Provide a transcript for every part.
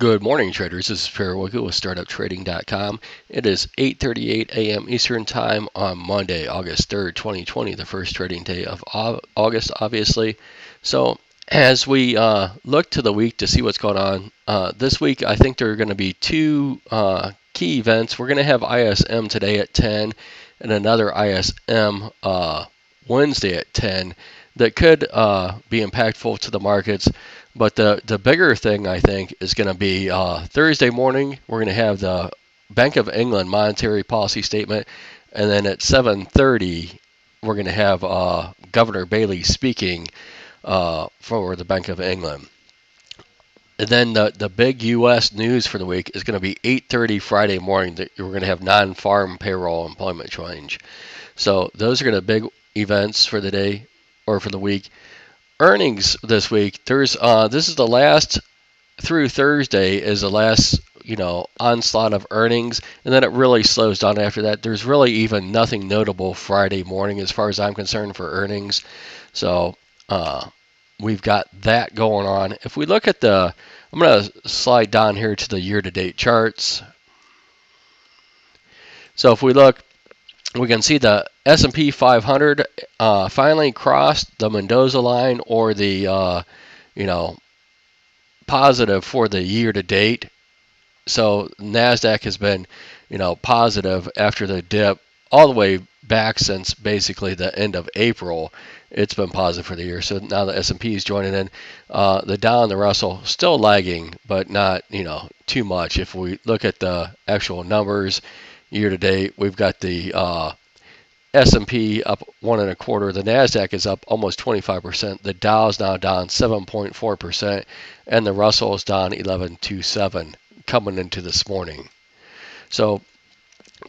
Good morning, traders. This is Wilkey with StartupTrading.com. It is 8:38 a.m. Eastern Time on Monday, August 3rd, 2020, the first trading day of August, obviously. So, as we look to the week to see what's going on, this week I think there are going to be two key events. We're going to have ISM today at 10 and another ISM Wednesday at 10 that could be impactful to the markets. But the bigger thing, I think, is going to be Thursday morning. We're going to have the Bank of England monetary policy statement, and then at 7:30, we're going to have Governor Bailey speaking for the Bank of England. And then the big U.S. news for the week is going to be 8:30 Friday morning. That we're going to have non-farm payroll employment change. So those are going to be big events for the day or for the week. Earnings this week. This is the last through Thursday is the last onslaught of earnings, and then it really slows down after that. There's really even nothing notable Friday morning as far as I'm concerned for earnings. So we've got that going on. If we look at I'm going to slide down here to the year-to-date charts. So if we look, we can see the S&P 500 finally crossed the Mendoza line, or the positive for the year to date. So NASDAQ has been positive after the dip all the way back since basically the end of April. It's been positive for the year. So now the S&P is joining in. The Dow and the Russell still lagging, but not too much. If we look at the actual numbers year to date, we've got the S&P up 1.25%. The Nasdaq is up almost 25%. The Dow is now down 7.4%, and the Russell is down 11.27 coming into this morning. So,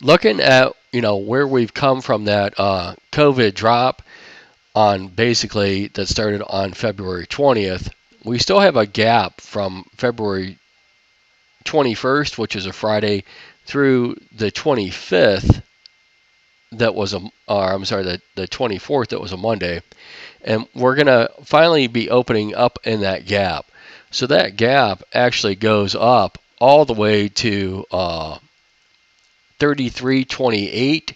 looking at where we've come from that COVID drop on basically that started on February 20th, we still have a gap from February 21st, which is a Friday, through the 25th. That was the 24th, that was a Monday, and we're going to finally be opening up in that gap. So that gap actually goes up all the way to 33.28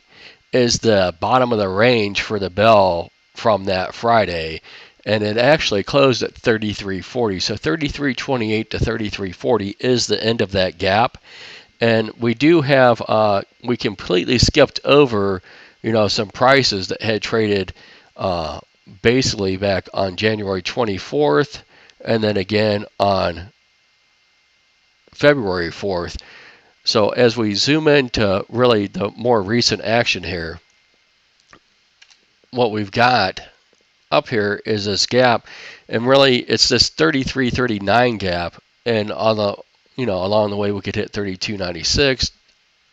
is the bottom of the range for the bell from that Friday, and it actually closed at 33.40. So 33.28 to 33.40 is the end of that gap. And we do have, we completely skipped over, some prices that had traded basically back on January 24th, and then again on February 4th. So as we zoom into really the more recent action here, what we've got up here is this gap, and really it's this 33.39 gap, and on the along the way we could hit 32.96,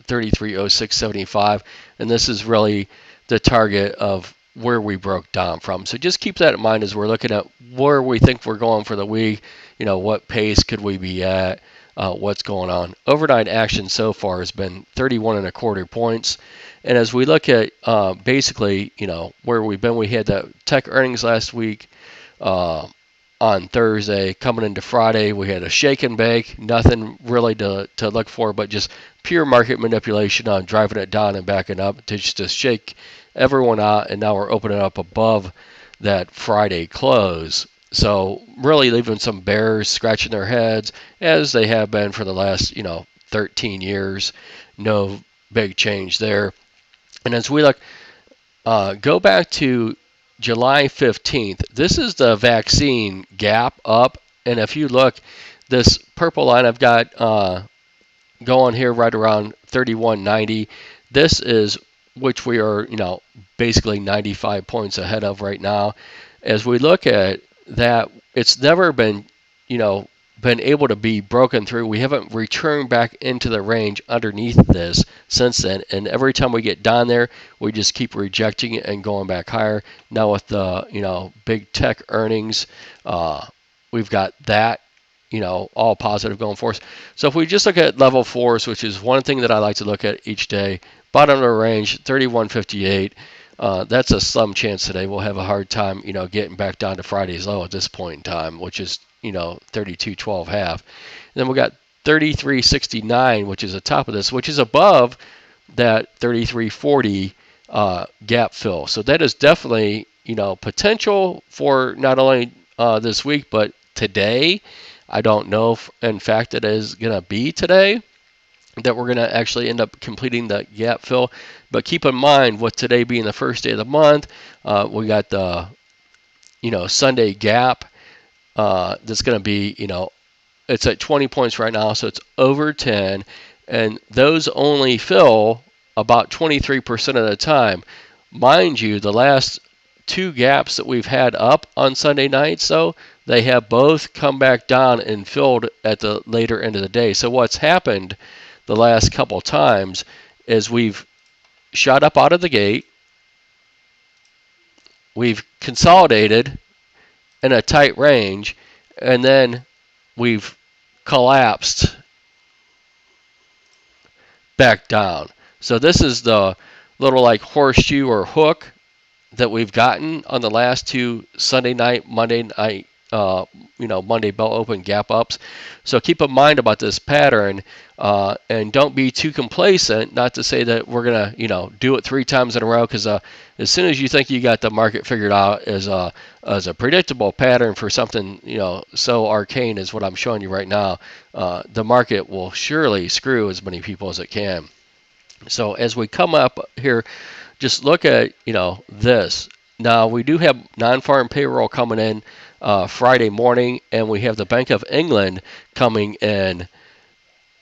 33.0675, and this is really the target of where we broke down from. So just keep that in mind as we're looking at where we think we're going for the week. What pace could we be at? What's going on? Overnight action so far has been 31.25 points. And as we look at basically, where we've been, we had the tech earnings last week. On Thursday, coming into Friday, we had a shake and bake, nothing really to look for, but just pure market manipulation on driving it down and backing up to just to shake everyone out, and now we're opening up above that Friday close. So really leaving some bears scratching their heads, as they have been for the last 13 years. No big change there. And as we look, go back to July 15th. This is the vaccine gap up, and if you look, this purple line I've got going here right around 31.90. This is which we are, basically 95 points ahead of right now. As we look at that, it's never been, been able to be broken through. We haven't returned back into the range underneath this since then, and every time we get down there, we just keep rejecting it and going back higher. Now with the big tech earnings, we've got that all positive going for us. So if we just look at level 4s, which is one thing that I like to look at each day, bottom of the range 31.58. That's a slim chance today. We'll have a hard time getting back down to Friday's low at this point in time, which is 32.12 half. And then we got 33.69, which is the top of this, which is above that 33.40 gap fill. So that is definitely, potential for not only this week but today. I don't know if, in fact, it is going to be today that we're going to actually end up completing the gap fill. But keep in mind, with today being the first day of the month, we got the Sunday gap that's going to be, it's at 20 points right now, so it's over 10, and those only fill about 23% of the time. Mind you, the last two gaps that we've had up on Sunday nights, though, they have both come back down and filled at the later end of the day. So what's happened the last couple times is we've shot up out of the gate, we've consolidated in a tight range, and then we've collapsed back down. So this is the little like horseshoe or hook that we've gotten on the last two Sunday night, Monday night, Monday bell open gap ups. So keep in mind about this pattern, and don't be too complacent. Not to say that we're gonna, do it 3 times in a row, because as soon as you think you got the market figured out as a predictable pattern for something, so arcane as what I'm showing you right now, the market will surely screw as many people as it can. So as we come up here, just look at, this. Now, we do have non-farm payroll coming in Friday morning, and we have the Bank of England coming in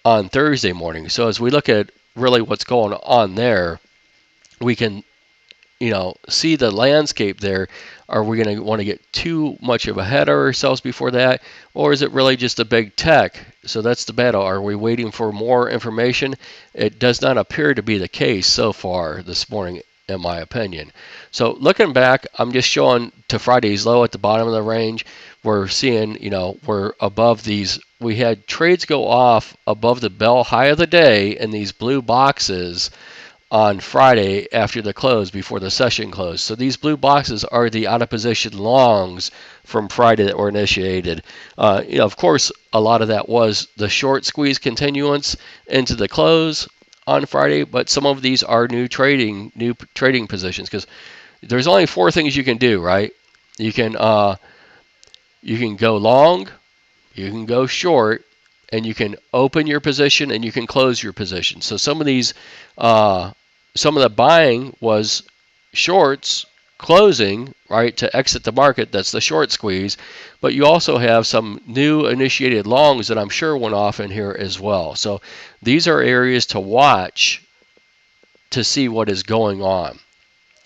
on Thursday morning. So as we look at really what's going on there, we can, see the landscape there. Are we going to want to get too much of ahead of ourselves before that, or is it really just a big tech? So that's the battle. Are we waiting for more information? It does not appear to be the case so far this morning, in my opinion. So looking back, I'm just showing to Friday's low at the bottom of the range. We're seeing, we're above these. We had trades go off above the bell high of the day in these blue boxes on Friday after the close, before the session closed. So these blue boxes are the out of position longs from Friday that were initiated. Of course, a lot of that was the short squeeze continuance into the close on Friday, but some of these are new trading positions, because there's only 4 things you can do, right? You can go long, you can go short, and you can open your position, and you can close your position. So some of these, some of the buying was shorts closing, right, to exit the market. That's the short squeeze. But you also have some new initiated longs that I'm sure went off in here as well. So these are areas to watch to see what is going on.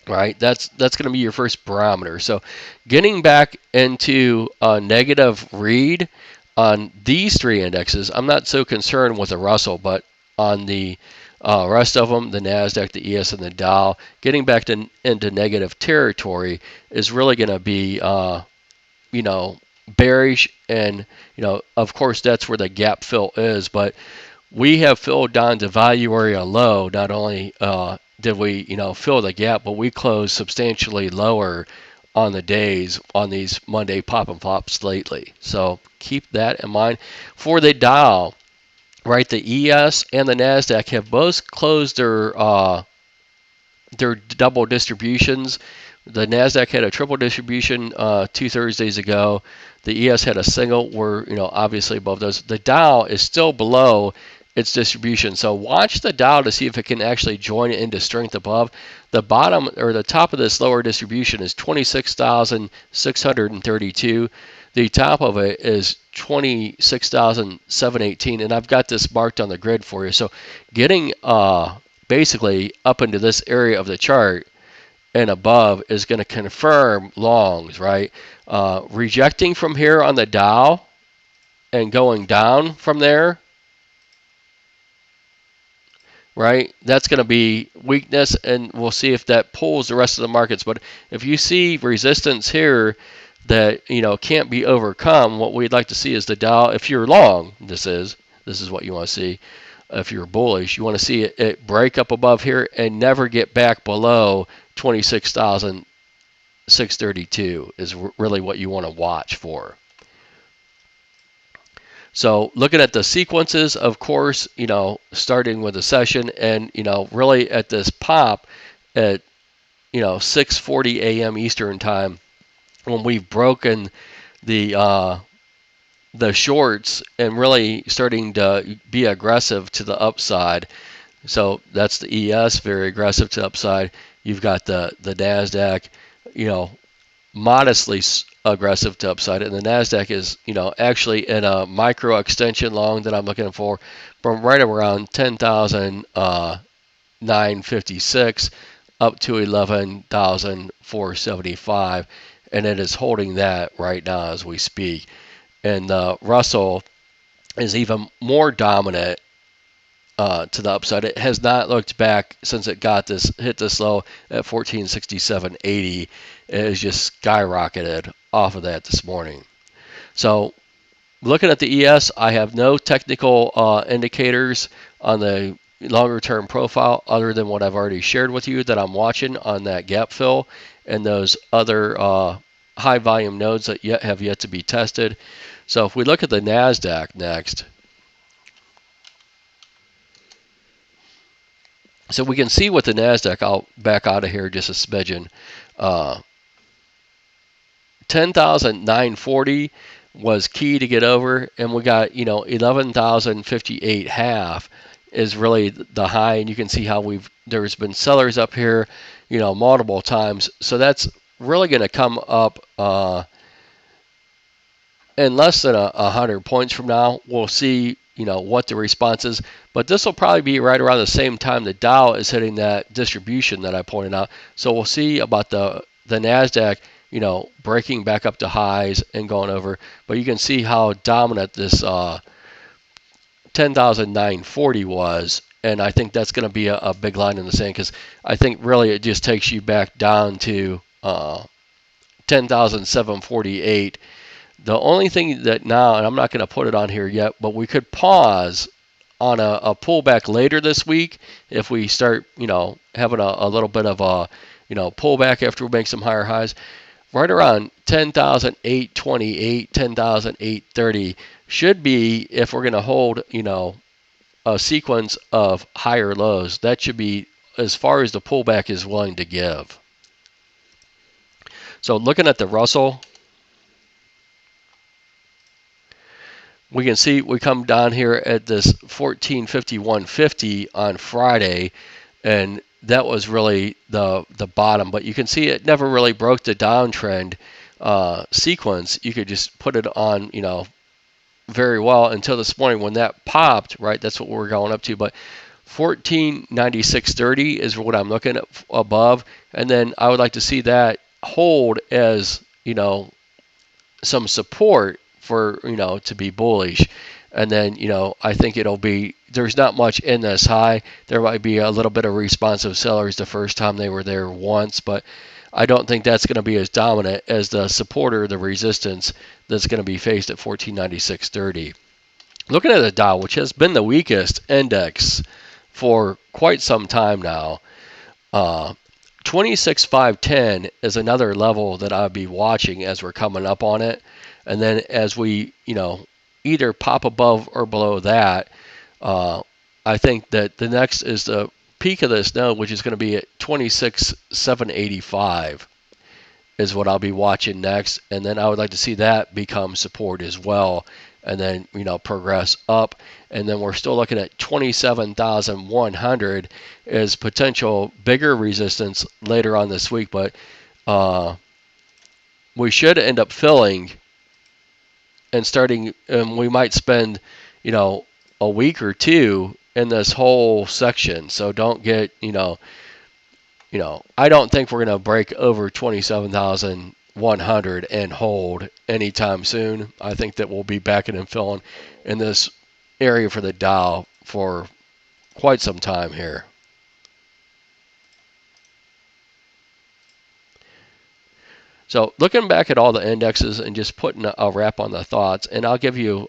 Right, that's going to be your first barometer. So getting back into a negative read on these 3 indexes, I'm not so concerned with the Russell, but on the rest of them, the NASDAQ, the ES, and the Dow, getting back into negative territory is really going to be, bearish. And, of course, that's where the gap fill is. But we have filled down to value area low. Not only did we, fill the gap, but we closed substantially lower on the days on these Monday pop and flops lately. So keep that in mind. For the Dow, right, the ES and the NASDAQ have both closed their double distributions. The NASDAQ had a triple distribution 2 Thursdays ago. The ES had a single. We're, obviously above those. The Dow is still below its distribution. So watch the Dow to see if it can actually join it into strength above. The bottom or the top of this lower distribution is 26,632. The top of it is 26,718, and I've got this marked on the grid for you. So getting basically up into this area of the chart and above is going to confirm longs, right? Rejecting from here on the Dow and going down from there, right? That's going to be weakness, and we'll see if that pulls the rest of the markets. But if you see resistance here that can't be overcome, what we'd like to see is the Dow. If you're long, this is what you want to see. If you're bullish, you want to see it break up above here and never get back below 26,632 is really what you want to watch for. So looking at the sequences, of course, starting with the session and, really at this pop at, 6:40 a.m. Eastern time, when we've broken the shorts and really starting to be aggressive to the upside. So that's the ES, very aggressive to the upside. You've got the Nasdaq, you know, modestly aggressive to upside, and the Nasdaq is, actually in a micro extension long that I'm looking for from right around 10,956 up to 11,475, and it is holding that right now as we speak. And Russell is even more dominant to the upside. It has not looked back since it hit this low at 1467.80. It has just skyrocketed off of that this morning. So looking at the ES, I have no technical indicators on the longer term profile other than what I've already shared with you that I'm watching on that gap fill and those other high volume nodes that have yet to be tested. So if we look at the Nasdaq next, so we can see with the Nasdaq, I'll back out of here just a smidgen. 10,940 was key to get over, and we got 11,058 half is really the high, and you can see how there's been sellers up here, multiple times. So that's really going to come up in less than 100 points from now. We'll see, what the response is. But this will probably be right around the same time the Dow is hitting that distribution that I pointed out. So we'll see about the Nasdaq, breaking back up to highs and going over. But you can see how dominant this 10,940 was. And I think that's going to be a big line in the sand, because I think really it just takes you back down to 10,748. The only thing that now, and I'm not going to put it on here yet, but we could pause on a pullback later this week if we start, having a little bit of a, pullback after we make some higher highs. Right around 10,828, 10,830 should be, if we're going to hold, a sequence of higher lows. That should be as far as the pullback is willing to give. So looking at the Russell, we can see we come down here at this 1451.50 on Friday, and that was really the bottom. But you can see it never really broke the downtrend sequence. You could just put it on, very well until this morning when that popped, right? That's what we're going up to. But 1496.30 is what I'm looking at above, and then I would like to see that hold as, some support for, to be bullish. And then, I think there's not much in this high. There might be a little bit of responsive sellers the first time they were there once, but I don't think that's going to be as dominant as the support or the resistance that's going to be faced at 1496.30. Looking at the Dow, which has been the weakest index for quite some time now, 26,510 is another level that I'll be watching as we're coming up on it. And then as we, either pop above or below that, I think that the next is the peak of this node, which is going to be at 26,785 is what I'll be watching next. And then I would like to see that become support as well, and then, progress up. And then we're still looking at 27,100 as potential bigger resistance later on this week. But we should end up filling and starting, and we might spend, a week or two in this whole section. So don't get, I don't think we're going to break over 27,100 and hold anytime soon. I think that we'll be backing and filling in this area for the Dow for quite some time here. So looking back at all the indexes and just putting a wrap on the thoughts, and I'll give you,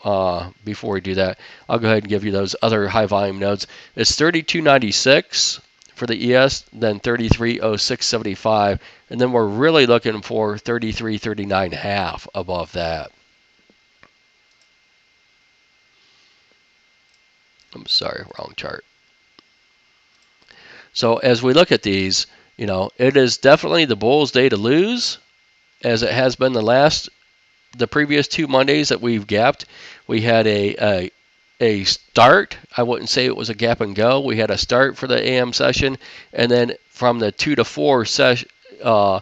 before we do that, I'll go ahead and give you those other high volume nodes. It's 3296 for the ES, then 3306.75, and then we're really looking for 3339.5 above that. I'm sorry, wrong chart. So as we look at these, it is definitely the Bulls' day to lose, as it has been the previous 2 Mondays that we've gapped. We had a start. I wouldn't say it was a gap and go. We had a start for the AM session, and then from the 2 to 4 session, I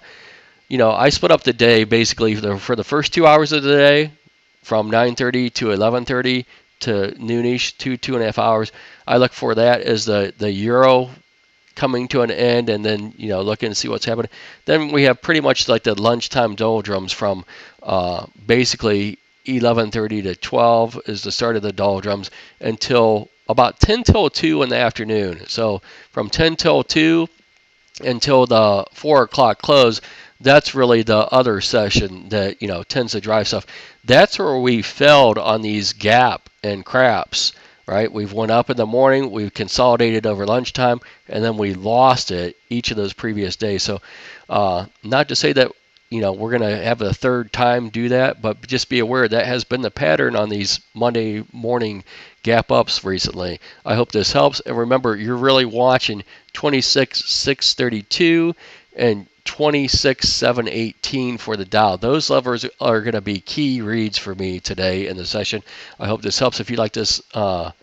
split up the day basically for the first 2 hours of the day, from 9:30 to 11:30 to noonish, 2.5 hours. I look for that as the euro coming to an end, and then looking to see what's happening. Then we have pretty much like the lunchtime doldrums from basically 11:30 to 12 is the start of the doldrums until about 10 till 2 in the afternoon. So from 10 till 2 until the 4 o'clock close, that's really the other session that tends to drive stuff. That's where we failed on these gap and craps, right? We've went up in the morning, we've consolidated over lunchtime, and then we lost it each of those previous days. So not to say that we're going to have a third time do that, but just be aware that has been the pattern on these Monday morning gap ups recently. I hope this helps. And remember, you're really watching 26,632 and 26,718 for the Dow. Those levers are going to be key reads for me today in the session. I hope this helps. If you like this type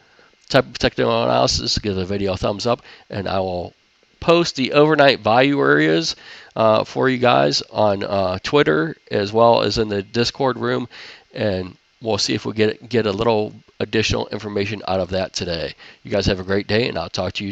of technical analysis, give the video a thumbs up, and I will post the overnight value areas for you guys on Twitter as well as in the Discord room, and we'll see if we get a little additional information out of that today. You guys have a great day, and I'll talk to you